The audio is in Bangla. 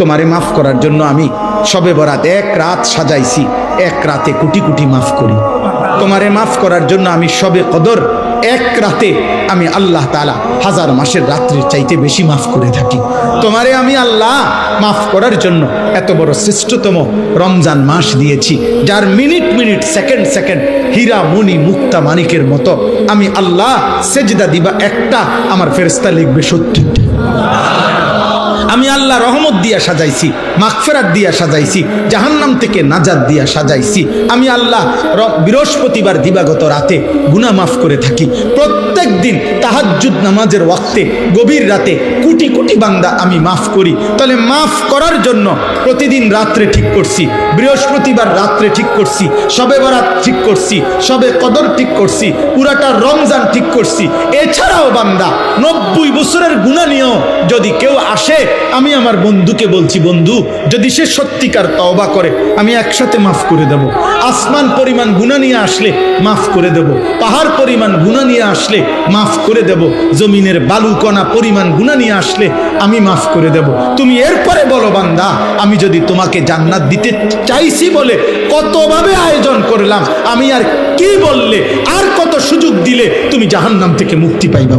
তোমারে মাফ করার জন্য আমি শবে বরাত এক রাত সাজাইছি, এক রাতে কোটি কোটি মাফ করি। তোমারে মাফ করার জন্য আমি শবে কদর এক রাতে আমি আল্লাহ তাআলা হাজার মাসের রাত্রির চাইতে বেশি মাফ করে থাকি। তোমারে আমি আল্লাহ মাফ করার জন্য এত বড় শ্রেষ্ঠতম রমজান মাস দিয়েছি, যার মিনিট মিনিট সেকেন্ড সেকেন্ড হীরা মণি মুক্তা মানিকের মতো আমি আল্লাহ সেজদা দিবা একটা, আমার ফেরেশতা লিখবে 70টা। আমি আল্লাহ রহমত দিয়া সাজাইছি, মাগফিরাত দিয়া সাজাইছি, জাহান্নাম থেকে নাজাত দিয়া সাজাইছি। আমি আল্লাহ বৃহস্পতিবার দিবাগত রাতে গুনাহ মাফ করে থাকি। প্রত্যেক দিন তাহাজ্জুদ নামাজের ওয়াক্তে গভীর রাতে কোটি কোটি বান্দা আমি মাফ করি। তাহলে মাফ করার জন্য প্রতিদিন রাত্রে ঠিক করছি, বৃহস্পতিবার রাত্রে ঠিক করছি, শবে বরাত ঠিক করছি, শবে কদর ঠিক করছি, পুরাটা রমজান ঠিক করছি। এছাড়াও বান্দা 90 বছরের গুনাহ নিয়েও যদি কেউ আসে, আমি আমার বন্ধুকে বলছি, বন্ধু যদি সে সত্যিকার তওবা করে আমি একসাথে মাফ করে দেব। আসমান পরিমাণ গুনাহ নিয়ে আসলে মাফ করে দেব, পাহাড় পরিমাণ গুনাহ নিয়ে আসলে মাফ করে দেব, জমিনের বালুকণা পরিমাণ গুনাহ নিয়ে আসলে আমি মাফ করে দেব। তুমি এরপরে বলো বান্দা, আমি যদি তোমাকে জান্নাত দিতে চাইছি বলে কতভাবে আয়োজন করলাম, আমি আর কি বললে, আর কত সুযোগ দিলে তুমি জাহান্নাম থেকে মুক্তি পাইবা।